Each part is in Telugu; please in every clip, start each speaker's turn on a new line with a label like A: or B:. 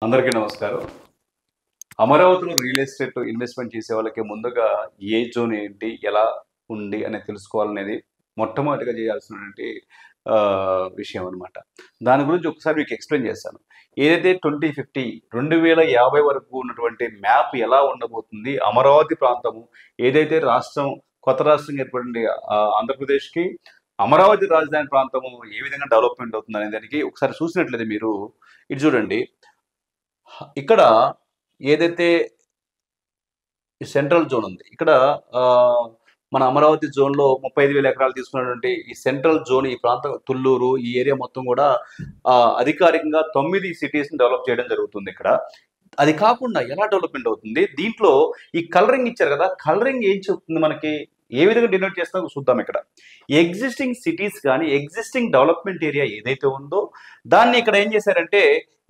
A: అందరికీ నమస్కారం. అమరావతిలో రియల్ ఎస్టేట్ ఇన్వెస్ట్‌మెంట్ చేసే వాళ్ళకి ముందుగా ఏ జోన్ ఏంటి? ఎలా ఉంది? అనేది తెలుసుకోవాలనేది మొట్టమొదటిగా చేయాల్సినటువంటి విషయం అన్నమాట. దాని గురించి ఒకసారి మీకు ఎక్స్‌ప్లెయిన్ చేస్తాను. ఏదైతే 2050 2050 వరకు ఉన్నటువంటి మ్యాప్ ఎలా ఉండబోతుంది? అమరావతి ప్రాంతము ఏదైతే రాష్ట్రం కొత్త రాష్ట్రం ఏర్పడింది ఆంధ్రప్రదేశ్‌కి అమరావతి రాజధాని ప్రాంతము ఏ విధంగా డెవలప్‌మెంట్ అవుతుందనే దానికి ఒకసారి చూసినట్లయితే మీరు ఇటు చూడండి. ఇక్కడ ఏదైతే సెంట్రల్ జోన్ ఉంది. ఇక్కడ మన అమరావతి జోన్‌లో 35,000 ఎకరాలు తీసుకున్నటువంటి ఈ సెంట్రల్ జోన్ ఈ ప్రాంతం తుళ్ళూరు ఈ ఏరియా మొత్తం కూడా అధికారికంగా 9 సిటీస్‌ని డెవలప్ చేయడం జరుగుతుంది ఇక్కడ. అది కాకుండా ఎలా డెవలప్‌మెంట్ అవుతుంది? దీంట్లో ఈ కలరింగ్ ఇచ్చారు కదా! కలరింగ్ ఏం చెప్తుంది మనకి? ఏ విధంగా డినోట్ చేస్తారో చూద్దాం ఇక్కడ. ఎగ్జిస్టింగ్ సిటీస్ గాని, ఎగ్జిస్టింగ్ డెవలప్‌మెంట్ ఏరియా ఏదైతే ఉందో దాన్ని ఇక్కడ ఏం చేశారంటే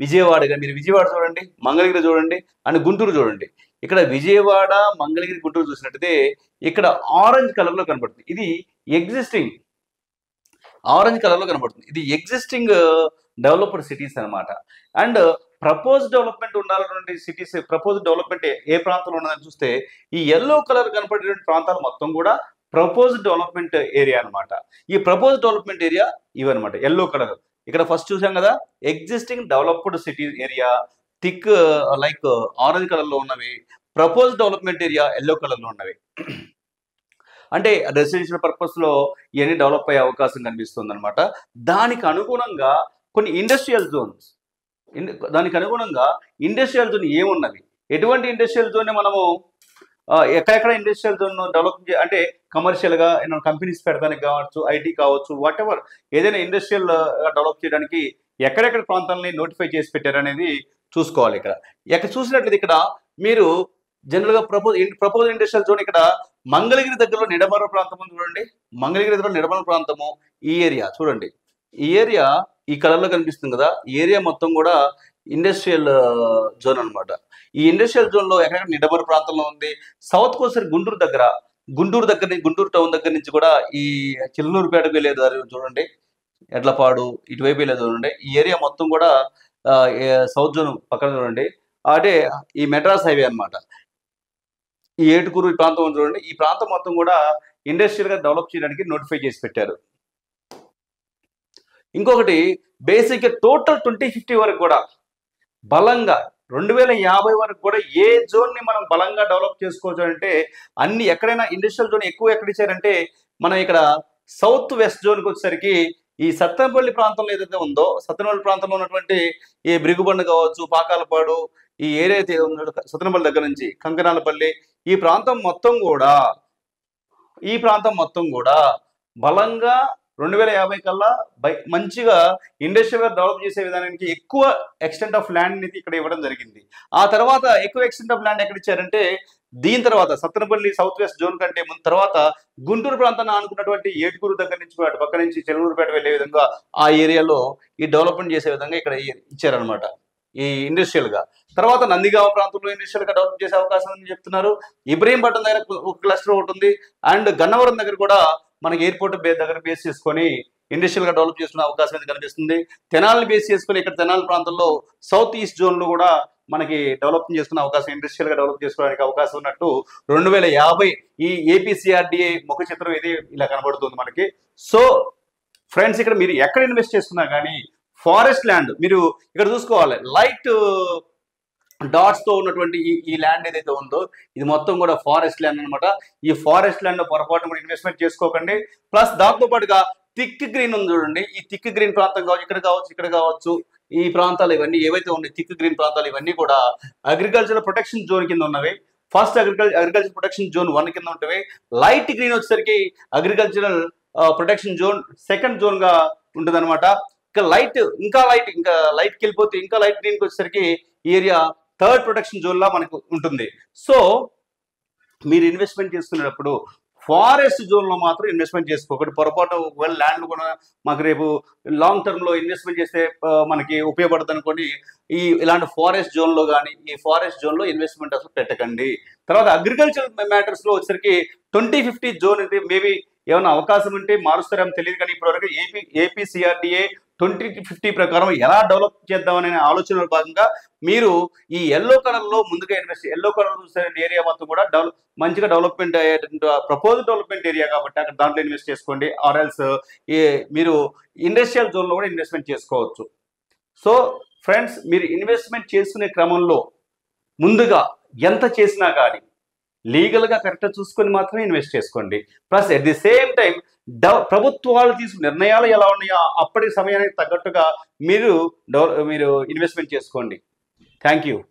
A: విజయవాడగా మీరు విజయవాడ చూడండి, మంగళగిరి చూడండి అండ్ గుంటూరు చూడండి. ఇక్కడ విజయవాడ, మంగళగిరి, గుంటూరు చూసినట్టయితే ఇక్కడ ఆరెంజ్ కలర్‌లో కనపడుతుంది. ఇది ఎగ్జిస్టింగ్ ఆరెంజ్ కలర్‌లో కనపడుతుంది. ఇది ఎగ్జిస్టింగ్ డెవలప్డ్ సిటీస్ అన్నమాట. అండ్ ప్రపోజ్డ్ డెవలప్‌మెంట్ ఉండాలన్నటువంటి సిటీస్ ప్రపోజ్డ్ డెవలప్‌మెంట్ ఏ ప్రాంతంలో ఉన్నదని చూస్తే ఈ యెల్లో కలర్ కనపడేటువంటి ప్రాంతాలు మొత్తం కూడా ప్రపోజ్డ్ డెవలప్‌మెంట్ ఏరియా అన్నమాట. ఈ ప్రపోజ్డ్ డెవలప్‌మెంట్ ఏరియా ఇవన్నమాట యెల్లో కలర్. ఇక్కడ ఫస్ట్ చూసాం కదా! Existing developed city area thick like orange కలర్‌లో ఉన్నవి. ప్రపోజ్డ్ డెవలప్‌మెంట్ ఏరియా యెల్లో కలర్‌లో ఉన్నవి. అంటే రెసిడెన్షియల్ పర్పస్‌లో ఇయన్నీ డెవలప్ అయ్యే అవకాశం కనిపిస్తుందన్నమాట. దానికి అనుగుణంగా కొన్ని ఇండస్ట్రియల్ జోన్స్ దానికి అనుగుణంగా ఇండస్ట్రియల్ జోన్ ఏమున్నవి? ఎటువంటి ఇండస్ట్రియల్ జోన్‌ని మనము ఎక్కడెక్కడ ఇండస్ట్రియల్ జోన్ డెవలప్ అంటే కమర్షియల్‌గా ఏమైనా కంపెనీస్ పెడతానికి కావచ్చు, ఐటీ కావచ్చు, వాటెవర్ ఏదైనా ఇండస్ట్రియల్ డెవలప్ చేయడానికి ఎక్కడెక్కడ ప్రాంతాలని నోటిఫై చేసి పెట్టారనేది చూసుకోవాలి ఇక్కడ. ఇక్కడ చూసినట్లయితే ఇక్కడ మీరు జనరల్‌గా ప్రపోజ్ ఇండస్ట్రియల్ జోన్ ఇక్కడ మంగళగిరి దగ్గరలో నిడమర్రు ప్రాంతం ఉంది చూడండి. మంగళగిరి దగ్గరలో నిడమర్రు ప్రాంతము ఈ ఏరియా చూడండి. ఈ ఏరియా ఈ కలర్‌లో కనిపిస్తుంది కదా! ఈ ఏరియా మొత్తం కూడా ఇండస్ట్రియల్ జోన్ అన్నమాట. ఈ ఇండస్ట్రియల్ జోన్‌లో ఎక్కడెక్కడ నిడమర్రు ప్రాంతంలో ఉంది. సౌత్ కోస్ట్ గుంటూరు దగ్గర గుంటూరు టౌన్ దగ్గర నుంచి కూడా ఈ చిల్లూరుపేటకు వెళ్ళే దారి చూడండి. ఎడ్లపాడు ఇటువైపు వెళ్ళే చూడండి. ఈ ఏరియా మొత్తం కూడా సౌత్ జోన్ పక్కన చూడండి. అంటే ఈ మెడ్రాస్ హైవే అన్నమాట. ఈ ఏటుకూరు ఈ ప్రాంతం ఉంది చూడండి. ఈ ప్రాంతం మొత్తం కూడా ఇండస్ట్రియల్‌గా డెవలప్ చేయడానికి నోటిఫై చేసి పెట్టారు. ఇంకొకటి బేసిక్‌గా టోటల్ 2050 వరకు కూడా బలంగా 2050 వరకు కూడా ఏ జోన్‌ని మనం బలంగా డెవలప్ చేసుకోవచ్చు అంటే అన్ని ఎక్కడైనా ఇండస్ట్రియల్ జోన్ ఎక్కువ ఎక్కడ ఇచ్చారంటే మనం ఇక్కడ సౌత్ వెస్ట్ జోన్‌కి వచ్చేసరికి ఈ సత్తెనపల్లి ప్రాంతంలో ఏదైతే ఉందో సత్తెనపల్లి ప్రాంతంలో ఉన్నటువంటి ఈ బ్రిగుబండ కావచ్చు, పాకాలపాడు ఈ ఏరియా అయితే ఉందో సత్తెనపల్లి దగ్గర నుంచి కంకనాలపల్లి ఈ ప్రాంతం మొత్తం కూడా బలంగా 2050 కల్లా మంచిగా ఇండస్ట్రియల్‌గా డెవలప్ చేసే విధానానికి ఎక్కువ ఎక్స్‌టెంట్ ఆఫ్ ల్యాండ్‌ని ఇక్కడ ఇవ్వడం జరిగింది. ఆ తర్వాత ఎక్కువ ఎక్స్‌టెంట్ ఆఫ్ ల్యాండ్ ఎక్కడ ఇచ్చారంటే దీని తర్వాత సత్తెనపల్లి సౌత్ వెస్ట్ జోన్ కంటే ముందు తర్వాత గుంటూరు ప్రాంతాన్ని ఆనుకున్నటువంటి ఏటుకూరు దగ్గర నుంచి అటు పక్క నుంచి చెలుగురుపేట వెళ్ళే విధంగా ఆ ఏరియాలో ఈ డెవలప్‌మెంట్ చేసే విధంగా ఇక్కడ ఇచ్చారన్నమాట. ఈ ఇండస్ట్రియల్‌గా. తర్వాత నందిగామ ప్రాంతంలో ఇండస్ట్రియల్‌గా డెవలప్ చేసే అవకాశం ఉందని చెప్తున్నారు. ఇబ్రహీంపట్నం దగ్గర ఒక క్లస్టర్ ఒకటి ఉంది. అండ్ గన్నవరం దగ్గర కూడా మనకి ఎయిర్‌పోర్ట్ దగ్గర బేస్ చేసుకొని ఇండస్ట్రియల్‌గా డెవలప్ చేసుకునే అవకాశం అయితే కనిపిస్తుంది. తెనాలిని బేస్ చేసుకొని ఇక్కడ తెనాలి ప్రాంతంలో సౌత్ ఈస్ట్ జోన్‌లో కూడా మనకి డెవలప్ చేసుకునే అవకాశం ఇండస్ట్రియల్‌గా డెవలప్ చేసుకోవడానికి అవకాశం ఉన్నట్టు 2050 ఈ ఏపీసీఆర్‌డీఏ ముఖ చిత్రం ఇది ఇలా కనబడుతుంది మనకి. సో ఫ్రెండ్స్ ఇక్కడ మీరు ఎక్కడ ఇన్వెస్ట్ చేసుకున్నా కానీ ఫారెస్ట్ ల్యాండ్ మీరు ఇక్కడ చూసుకోవాలి. లైట్ డాట్స్ తో ఉన్నటువంటి ఈ ల్యాండ్ ఏదైతే ఉందో ఇది మొత్తం కూడా ఫారెస్ట్ ల్యాండ్ అన్నమాట. ఈ ఫారెస్ట్ ల్యాండ్ లో పొరపాటున కూడా ఇన్వెస్ట్మెంట్ చేసుకోకండి. ప్లస్ దాంతో పాటుగా థిక్ గ్రీన్ ఉంది చూడండి. ఈ థిక్ గ్రీన్ ప్రాంతం కావచ్చు, ఇక్కడ కావచ్చు ఈ ప్రాంతాలు ఇవన్నీ ఏవైతే ఉన్నాయి థిక్ గ్రీన్ ప్రాంతాలు ఇవన్నీ కూడా అగ్రికల్చర్ ప్రొటెక్షన్ జోన్ కింద ఉన్నవి. ఫస్ట్ అగ్రికల్చర్ ప్రొటెక్షన్ జోన్ 1 కింద ఉంటవి. లైట్ గ్రీన్ వచ్చేసరికి agricultural protection zone second zone గా ఉంటుందన్నమాట. ఇంకా లైట్కి వెళ్ళిపోతే ఇంకా లైట్ గ్రీన్కి వచ్చేసరికి ఈ ఏరియా థర్డ్ ప్రొటెక్షన్ జోన్ లా మనకు ఉంటుంది. సో మీరు ఇన్వెస్ట్మెంట్ చేసుకునేటప్పుడు ఫారెస్ట్ జోన్ లో మాత్రం ఇన్వెస్ట్మెంట్ చేసుకోకండి. పొరపాటు ఒకవేళ ల్యాండ్ కూడా మాకు రేపు లాంగ్ టర్మ్ లో ఇన్వెస్ట్మెంట్ చేస్తే మనకి ఉపయోగపడుతుంది అనుకోండి ఇలాంటి ఫారెస్ట్ జోన్ లో కానీ ఈ ఫారెస్ట్ జోన్ లో ఇన్వెస్ట్మెంట్ అసలు పెట్టకండి. తర్వాత అగ్రికల్చర్ మ్యాటర్స్ లో వచ్చేసరికి 2050 జోన్ అంటే మేబీ ఏమైనా అవకాశం ఉంటే మారుస్తారేమో తెలియదు, కానీ ఇప్పటివరకు ఏపీసీఆర్డీఏ 2050 ప్రకారం ఎలా డెవలప్ చేద్దామనే ఆలోచనలో భాగంగా మీరు ఈ ఎల్లో కలర్లో ముందుగా ఎల్లో కలర్ ఏరియా మొత్తం కూడా మంచిగా డెవలప్మెంట్ అయ్యేటువంటి ప్రపోజ్ డెవలప్మెంట్ ఏరియా కాబట్టి అక్కడ దాంట్లో ఇన్వెస్ట్ చేసుకోండి. ఆర్ఎల్స్ మీరు ఇండస్ట్రియల్ జోన్లో కూడా ఇన్వెస్ట్మెంట్ చేసుకోవచ్చు. సో ఫ్రెండ్స్, మీరు ఇన్వెస్ట్మెంట్ చేసుకునే క్రమంలో ముందుగా ఎంత చేసినా కానీ లీగల్గా కరెక్ట్గా చూసుకొని మాత్రమే ఇన్వెస్ట్ చేసుకోండి. Plus at the same time ప్రభుత్వాలు తీసుకున్న నిర్ణయాలు ఎలా ఉన్నాయో అప్పటి సమయానికి తగ్గట్టుగా మీరు ఇన్వెస్ట్మెంట్ చేసుకోండి. Thank you.